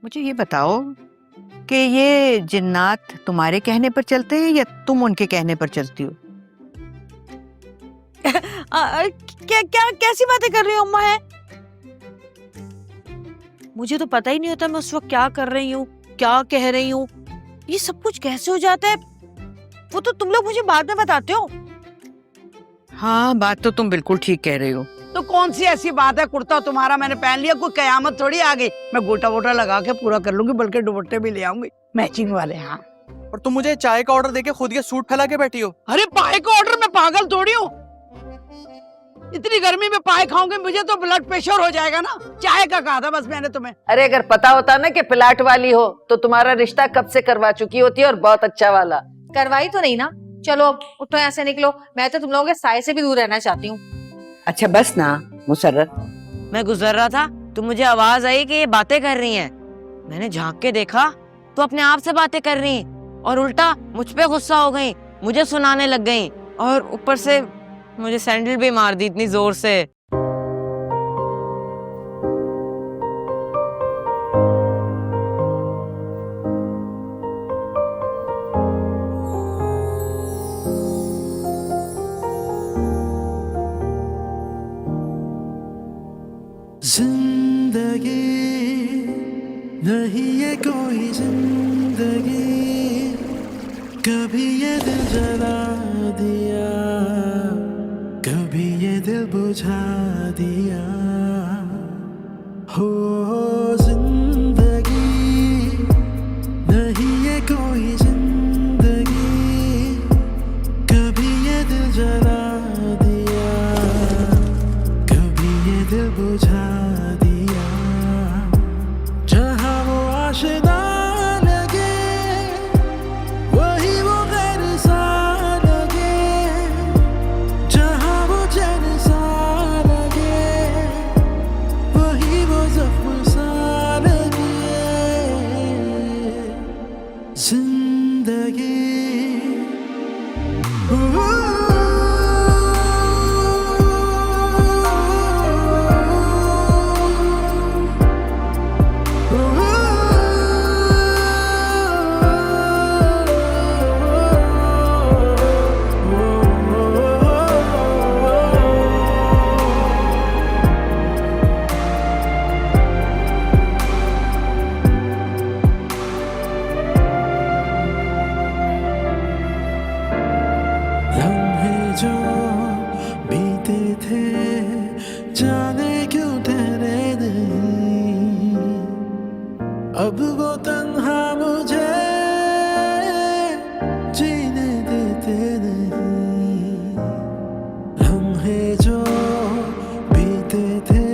मुझे ये बताओ कि ये जिन्नात तुम्हारे कहने पर चलते हैं या तुम उनके कहने पर चलती हो? क्या क्या कैसी बातें कर रही हो अम्मा? है मुझे तो पता ही नहीं होता मैं उस वक्त क्या कर रही हूँ, क्या कह रही हूँ। ये सब कुछ कैसे हो जाता है वो तो तुम लोग मुझे बाद में बताते हो। हाँ, बात तो तुम बिल्कुल ठीक कह रही हो। तो कौन सी ऐसी बात है, कुर्ता तुम्हारा मैंने पहन लिया, कोई कयामत थोड़ी आ गई। मैं गोटा वोटा लगा के पूरा कर लूंगी, बल्कि दुपट्टे भी ले आऊंगी मैचिंग वाले। हाँ, और तुम मुझे चाय का ऑर्डर देके खुद ये सूट फैला के बैठी हो। अरे पाए का ऑर्डर, मैं पागल थोड़ी हूँ। इतनी गर्मी में पाए खाऊंगी मुझे तो ब्लड प्रेशर हो जाएगा ना। चाय का कहा था बस मैंने तुम्हें। अरे अगर पता होता ना कि प्लाट वाली हो तो तुम्हारा रिश्ता कब से करवा चुकी होती और बहुत अच्छा वाला। करवाई तो नहीं ना। चलो अब उठो, ऐसे निकलो। मैं तो तुम लोगों के साय से भी दूर रहना चाहती हूँ। अच्छा बस ना मुसर्रत। मैं गुजर रहा था तो मुझे आवाज आई कि ये बातें कर रही हैं। मैंने झांक के देखा तो अपने आप से बातें कर रही और उल्टा मुझ पे गुस्सा हो गई, मुझे सुनाने लग गई और ऊपर से मुझे सैंडल भी मार दी इतनी जोर से। जिंदगी नहीं है कोई जिंदगी, कभी ये दिल जला दिया, कभी ये दिल बुझा दिया। हो जिंदगी नहीं है कोई जिंदगी, कभी ये दिल जला दिया, कभी ये दिल बुझा दिया। जहाँ वो आशिना लगे वही वो गैर सा लगे, जहाँ वो चैन सा लगे वही वो जख्म सा लगे। जिंदगी लम्हे जो बीते थे जाने क्यों ठहरे नहीं, अब वो तन्हा मुझे जीने देते नहीं। लम्हे जो बीते थे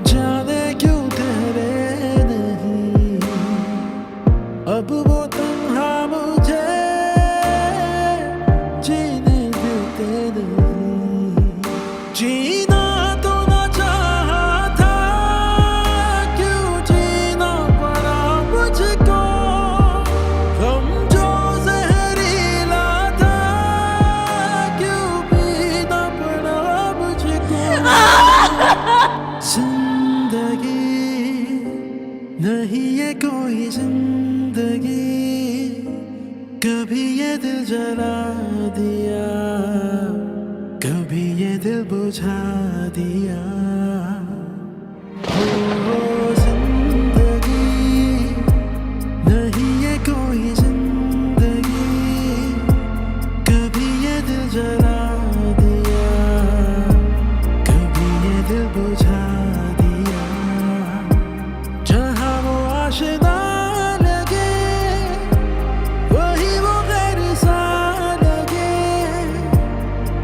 जाने क्यों ठहरे नहीं, अब वो तन्हा मुझे जीने देते नहीं। जीना तो न चाहा था, क्यों जीना पड़ा मुझको, गम जो जहरीला था, क्यों पीना पड़ा मुझको। जिंदगी नहीं है कोई जिंदगी, कभी ये दिल जला दिया, कभी ये दिल बुझा दिया। हो जिंदगी नहीं है कोई जिंदगी, कभी ये दिल जला दिया, कभी ये दिल बुझा दिया। जहाँ वो आशिना लगे वही वो गैर सा लगे,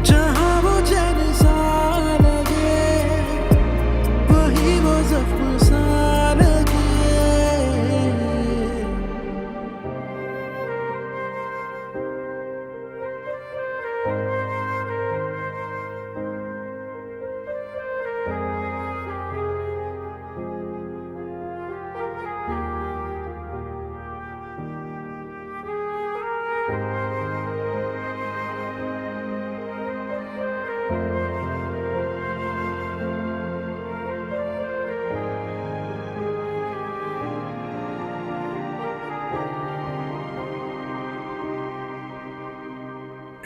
जहाँ वो चैन सा लगे वही वो जख्म सा लगे।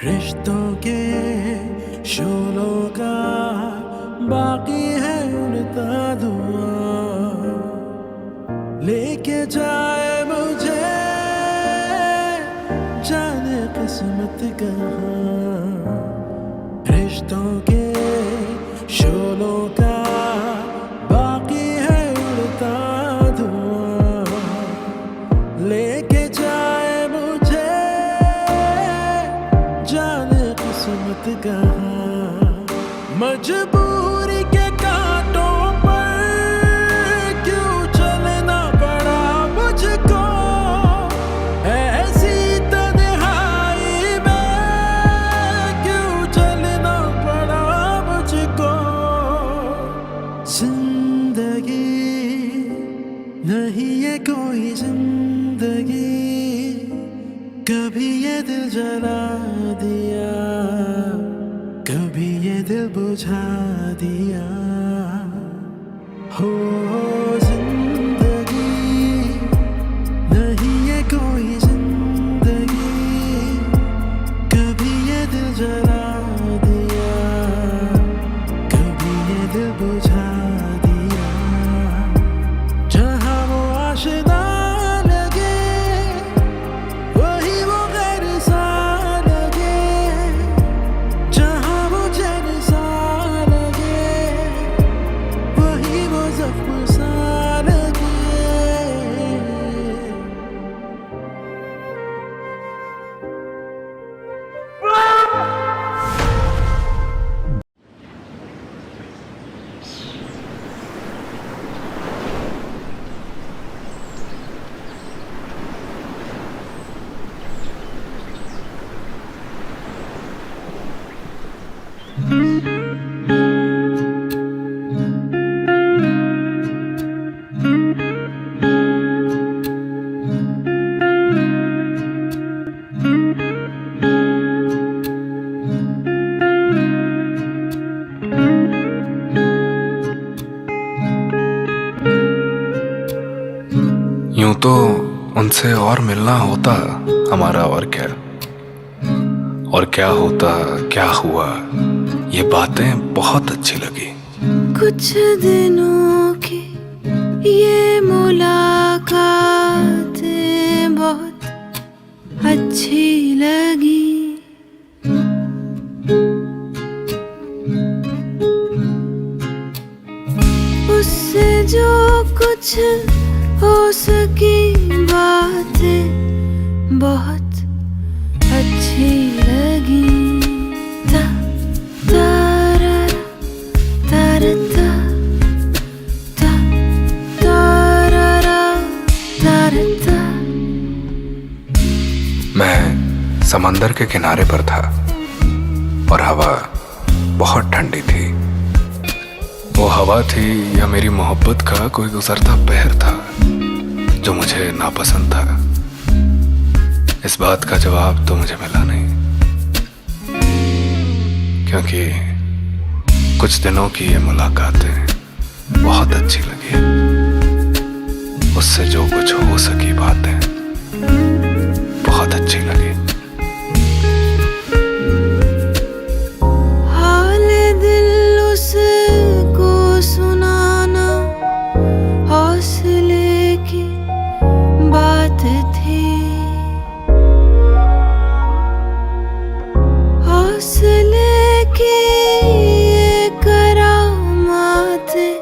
रिश्तों के शोलों का बाकी है उड़ता धुआं, लेके जाए मुझे जाने किस्मत कहाँ। रिश्तों के शोलों का बाकी है उड़ता धुआं, लेके जाए मुझे जाने किस्मत कहाँ। मजबूरी के कांटों पर क्यों चलना पड़ा मुझको, ऐसी तन्हाई में क्यों चलना पड़ा मुझको। जिंदगी नहीं है कोई जिंदगी, कभी ये दिल जला दिया, कभी ये दिल बुझा दिया। हो जिंदगी नहीं है कोई जिंदगी, कभी ये दिल जला दिया, कभी ये दिल बुझा दिया। जहाँ वो आशिना लगे वही वो गैर सा लगे, जहाँ वो जैन सा लगे वही वो जख्म सा लगे। यूं तो उनसे और मिलना होता हमारा, और क्या होता, क्या हुआ, ये बातें बहुत अच्छी लगी। कुछ दिनों की ये मुलाकातें बहुत अच्छी लगी। उससे जो कुछ हो सकी बातें बहुत अच्छी लगी। ता तारा तारा ता ता तारा तारा ता। मैं समंदर के किनारे पर था और हवा बहुत ठंडी थी। वो हवा थी या मेरी मोहब्बत का कोई गुजरता पहर था जो मुझे नापसंद था। इस बात का जवाब तो मुझे मिला नहीं, क्योंकि कुछ दिनों की ये मुलाकातें बहुत अच्छी लगी। उससे जो कुछ हो सकी बातें बहुत अच्छी लगी। हाल दिल उसको सुनाना हौसले की बात थी। हौसले की ये करामातें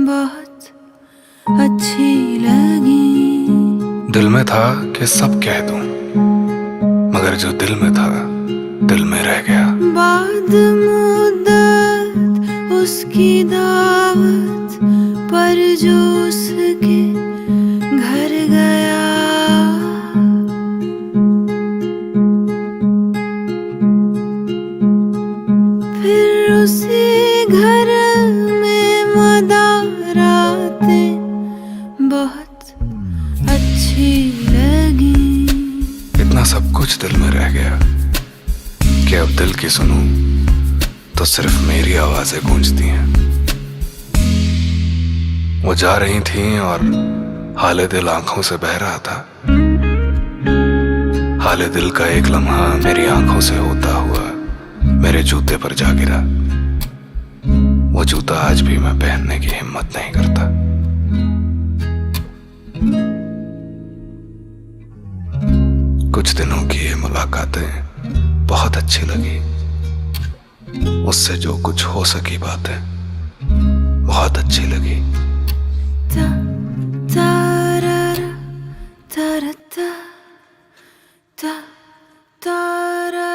बहुत अच्छी लगी। दिल में था कि सब कह दूं, मगर जो दिल में था दिल में रह गया। बाद मुद्दत उसकी दावत पर जो उसके घर गया। फिर उसी घर में मदारातें बहुत अच्छी लगी। इतना सब कुछ दिल में रह गया कि अब दिल की सुनूं तो सिर्फ मेरी आवाजें गूंजती हैं। वो जा रही थीं और हाले दिल आंखों से बह रहा था। हाले दिल का एक लम्हा मेरी आंखों से होता हुआ मेरे जूते पर जा गिरा। वो जूता आज भी मैं पहनने की हिम्मत नहीं करता। कुछ दिनों की ये मुलाकातें बहुत अच्छी लगी। उससे जो कुछ हो सकी बातें बहुत अच्छी लगी। Ta ta ra ra ta ra ta ta ta ra